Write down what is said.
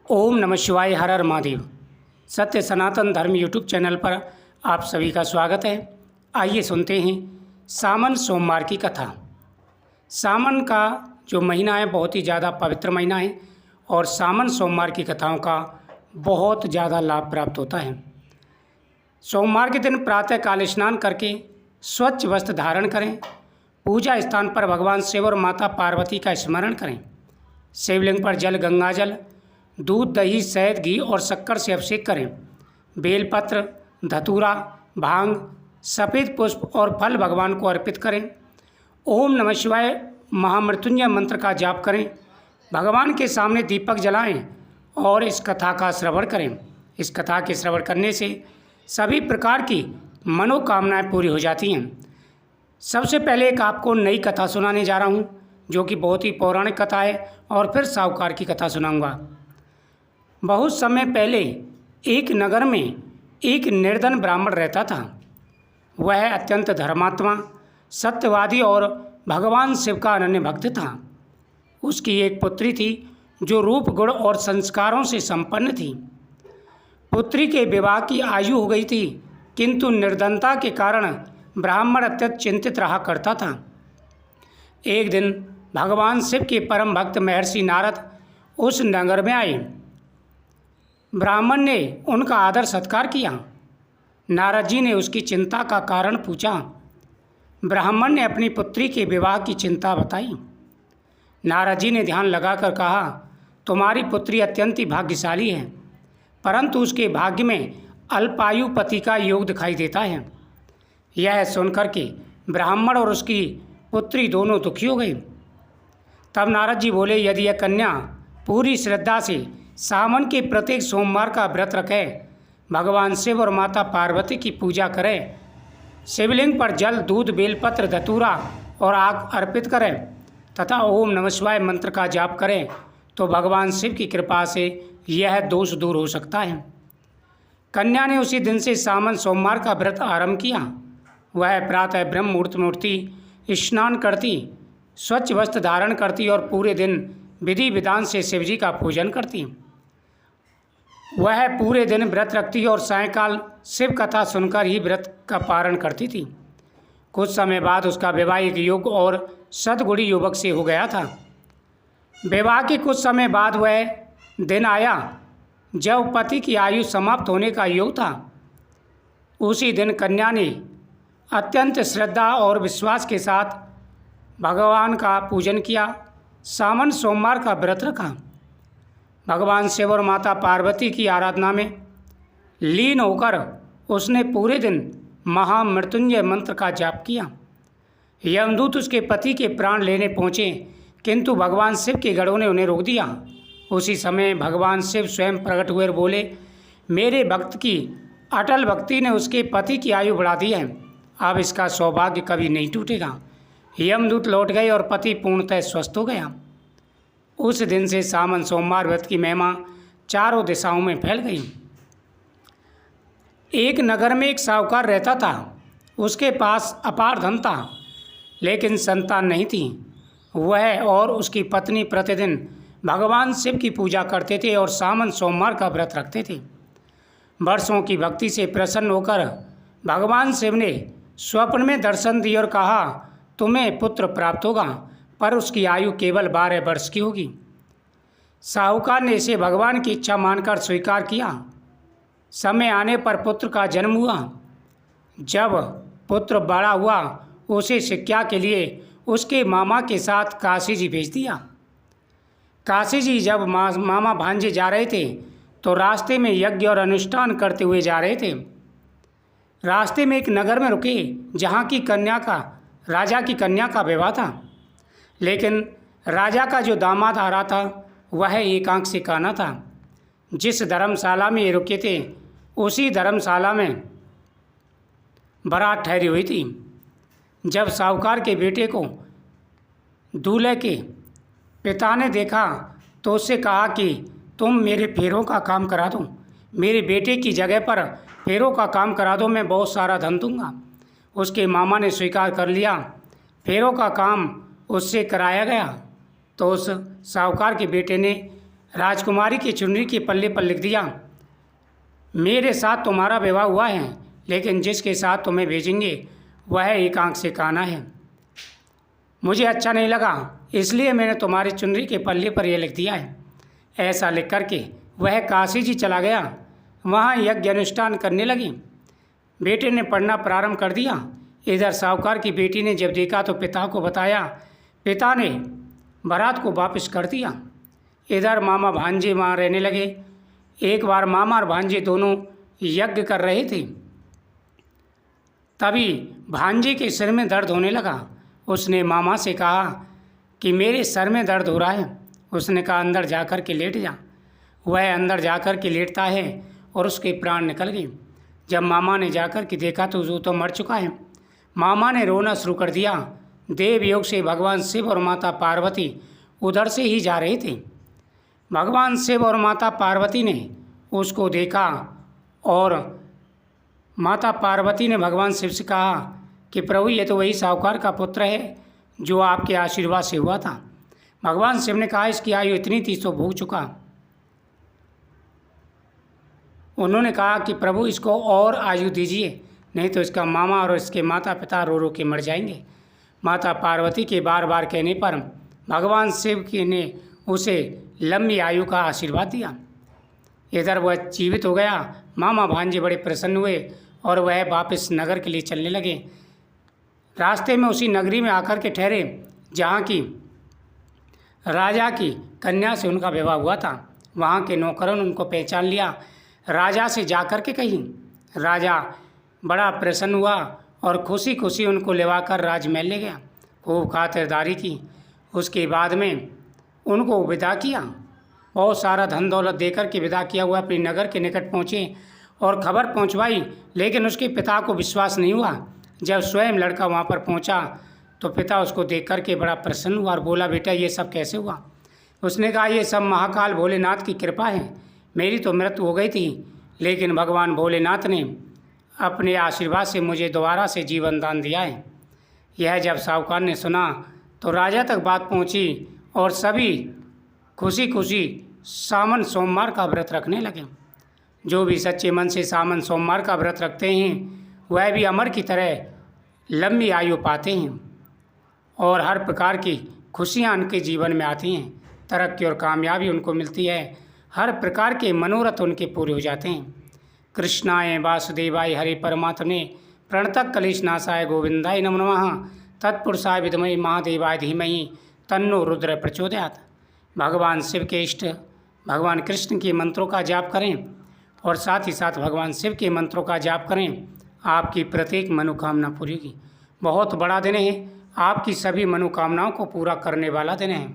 ओम नमः शिवाय। हर हर महादेव। सत्य सनातन धर्म यूट्यूब चैनल पर आप सभी का स्वागत है। आइए सुनते हैं सावन सोमवार की कथा। सावन का जो महीना है बहुत ही ज़्यादा पवित्र महीना है और सावन सोमवार की कथाओं का बहुत ज़्यादा लाभ प्राप्त होता है। सोमवार के दिन प्रातः काल स्नान करके स्वच्छ वस्त्र धारण करें। पूजा स्थान पर भगवान शिव और माता पार्वती का स्मरण करें। शिवलिंग पर जल, गंगाजल, दूध, दही, शहद, घी और शक्कर से अभिषेक करें। बेलपत्र, धतूरा, भांग, सफ़ेद पुष्प और फल भगवान को अर्पित करें। ओम नमः शिवाय महामृत्युंजय मंत्र का जाप करें। भगवान के सामने दीपक जलाएं और इस कथा का श्रवण करें। इस कथा के श्रवण करने से सभी प्रकार की मनोकामनाएं पूरी हो जाती हैं। सबसे पहले एक आपको नई कथा सुनाने जा रहा हूँ जो कि बहुत ही पौराणिक कथा है और फिर साहूकार की कथा सुनाऊंगा। बहुत समय पहले एक नगर में एक निर्धन ब्राह्मण रहता था। वह अत्यंत धर्मात्मा, सत्यवादी और भगवान शिव का अनन्य भक्त था। उसकी एक पुत्री थी जो रूप, गुण और संस्कारों से संपन्न थी। पुत्री के विवाह की आयु हो गई थी, किंतु निर्धनता के कारण ब्राह्मण अत्यंत चिंतित रहा करता था। एक दिन भगवान शिव के परम भक्त महर्षि नारद उस नगर में आए। ब्राह्मण ने उनका आदर सत्कार किया। नारद जी ने उसकी चिंता का कारण पूछा। ब्राह्मण ने अपनी पुत्री के विवाह की चिंता बताई। नारद जी ने ध्यान लगाकर कहा, तुम्हारी पुत्री अत्यंत ही भाग्यशाली है, परंतु उसके भाग्य में अल्पायु पति का योग दिखाई देता है। यह सुनकर के ब्राह्मण और उसकी पुत्री दोनों दुखी हो गए। तब नारद जी बोले, यदि यह कन्या पूरी श्रद्धा से सावन के प्रत्येक सोमवार का व्रत रखे, भगवान शिव और माता पार्वती की पूजा करे, शिवलिंग पर जल, दूध, बेलपत्र, धतूरा और आग अर्पित करें तथा ओम नमः शिवाय मंत्र का जाप करें, तो भगवान शिव की कृपा से यह दोष दूर हो सकता है। कन्या ने उसी दिन से सावन सोमवार का व्रत आरंभ किया। वह प्रातः ब्रह्म मुहूर्त में उठती, स्नान करती, स्वच्छ वस्त्र धारण करती और पूरे दिन विधि विधान से शिवजी का पूजन करती। वह पूरे दिन व्रत रखती और सायंकाल शिव कथा सुनकर ही व्रत का पारण करती थी। कुछ समय बाद उसका विवाह एक योग्य और सद्गुणी युवक से हो गया था। विवाह के कुछ समय बाद वह दिन आया जब पति की आयु समाप्त होने का योग था। उसी दिन कन्या ने अत्यंत श्रद्धा और विश्वास के साथ भगवान का पूजन किया, सावन सोमवार का व्रत रखा। भगवान शिव और माता पार्वती की आराधना में लीन होकर उसने पूरे दिन महामृत्युंजय मंत्र का जाप किया। यमदूत उसके पति के प्राण लेने पहुँचे, किंतु भगवान शिव के गणों ने उन्हें रोक दिया। उसी समय भगवान शिव स्वयं प्रकट हुए और बोले, मेरे भक्त की अटल भक्ति ने उसके पति की आयु बढ़ा दी है, अब इसका सौभाग्य कभी नहीं टूटेगा। यमदूत लौट गए और पति पूर्णतः स्वस्थ हो गया। उस दिन से सावन सोमवार व्रत की महिमा चारों दिशाओं में फैल गई। एक नगर में एक साहूकार रहता था। उसके पास अपार धन था, लेकिन संतान नहीं थी। वह और उसकी पत्नी प्रतिदिन भगवान शिव की पूजा करते थे और सावन सोमवार का व्रत रखते थे। वर्षों की भक्ति से प्रसन्न होकर भगवान शिव ने स्वप्न में दर्शन दिए और कहा, तुम्हें पुत्र प्राप्त होगा, पर उसकी आयु केवल 12 वर्ष की होगी। साहूकार ने इसे भगवान की इच्छा मानकर स्वीकार किया। समय आने पर पुत्र का जन्म हुआ। जब पुत्र बड़ा हुआ, उसे शिक्षा के लिए उसके मामा के साथ काशी जी भेज दिया। काशी जी जब मामा भांजे जा रहे थे तो रास्ते में यज्ञ और अनुष्ठान करते हुए जा रहे थे। रास्ते में एक नगर में रुके जहाँ की राजा की कन्या का विवाह था, लेकिन राजा का जो दामाद आ रहा था वह एक आंख से काना था। जिस धर्मशाला में ये रुके थे उसी धर्मशाला में बारात ठहरी हुई थी। जब साहूकार के बेटे को दूल्हे के पिता ने देखा तो उससे कहा कि तुम मेरे फेरों का काम करा दो, मेरे बेटे की जगह पर फेरों का काम करा दो, मैं बहुत सारा धन दूंगा। उसके मामा ने स्वीकार कर लिया। फेरों का काम उससे कराया गया तो उस साहूकार के बेटे ने राजकुमारी की चुनरी के पल्ले पर लिख दिया, मेरे साथ तुम्हारा विवाह हुआ है, लेकिन जिसके साथ तुम्हें भेजेंगे वह एक आंख से काना है। मुझे अच्छा नहीं लगा, इसलिए मैंने तुम्हारी चुनरी के पल्ले पर यह लिख दिया है। ऐसा लिख करके वह काशी जी चला गया। वहाँ यज्ञ अनुष्ठान करने लगी। बेटे ने पढ़ना प्रारंभ कर दिया। इधर साहूकार की बेटी ने जब देखा तो पिता को बताया। पिता ने बारात को वापस कर दिया। इधर मामा भांजे वहाँ रहने लगे। एक बार मामा और भांजे दोनों यज्ञ कर रहे थे, तभी भांजे के सिर में दर्द होने लगा। उसने मामा से कहा कि मेरे सर में दर्द हो रहा है। उसने कहा अंदर जा कर के लेट जा। वह अंदर जा कर के लेटता है और उसके प्राण निकल गए। जब मामा ने जाकर के देखा तो वो तो मर चुका है। मामा ने रोना शुरू कर दिया। देव योग से भगवान शिव और माता पार्वती उधर से ही जा रहे थे। भगवान शिव और माता पार्वती ने उसको देखा और माता पार्वती ने भगवान शिव से कहा कि प्रभु, ये तो वही साहूकार का पुत्र है जो आपके आशीर्वाद से हुआ था। भगवान शिव ने कहा, इसकी आयु इतनी थी तो भोग चुका। उन्होंने कहा कि प्रभु, इसको और आयु दीजिए, नहीं तो इसका मामा और इसके माता पिता रो रो के मर जाएंगे। माता पार्वती के बार बार कहने पर भगवान शिव ने उसे लंबी आयु का आशीर्वाद दिया। इधर वह जीवित हो गया। मामा भांजे बड़े प्रसन्न हुए और वह वापस नगर के लिए चलने लगे। रास्ते में उसी नगरी में आकर के ठहरे जहाँ की राजा की कन्या से उनका विवाह हुआ था। वहाँ के नौकरों ने उनको पहचान लिया। राजा से जाकर के कही। राजा बड़ा प्रसन्न हुआ और खुशी खुशी उनको लेवाकर राजमहल ले गया। खूब खातिरदारी की। उसके बाद में उनको विदा किया। बहुत सारा धन दौलत देकर के विदा किया हुआ अपने नगर के निकट पहुँचे और खबर पहुँचवाई, लेकिन उसके पिता को विश्वास नहीं हुआ। जब स्वयं लड़का वहाँ पर पहुँचा तो पिता उसको देख कर के बड़ा प्रसन्न हुआ और बोला, बेटा ये सब कैसे हुआ? उसने कहा, ये सब महाकाल भोलेनाथ की कृपा है। मेरी तो मृत्यु हो गई थी, लेकिन भगवान भोलेनाथ ने अपने आशीर्वाद से मुझे दोबारा से जीवन दान दिया है। यह जब साहूकार ने सुना तो राजा तक बात पहुंची और सभी खुशी खुशी सावन सोमवार का व्रत रखने लगे। जो भी सच्चे मन से सावन सोमवार का व्रत रखते हैं वह भी अमर की तरह लंबी आयु पाते हैं और हर प्रकार की खुशियाँ उनके जीवन में आती हैं। तरक्की और कामयाबी उनको मिलती है। हर प्रकार के मनोरथ उनके पूरे हो जाते हैं। कृष्णाय वासुदेवाय हरे परमात्मने प्रणतः कलेशनाशाय गोविंदाय नमो नमः। तत्पुरुषाय विद्महे महादेवाय धीमहि तन्नो रुद्र प्रचोदयात्। भगवान शिव के इष्ट भगवान कृष्ण के मंत्रों का जाप करें और साथ ही साथ भगवान शिव के मंत्रों का जाप करें। आपकी प्रत्येक मनोकामना पूरी होगी। बहुत बड़ा दिन है। आपकी सभी मनोकामनाओं को पूरा करने वाला दिन है।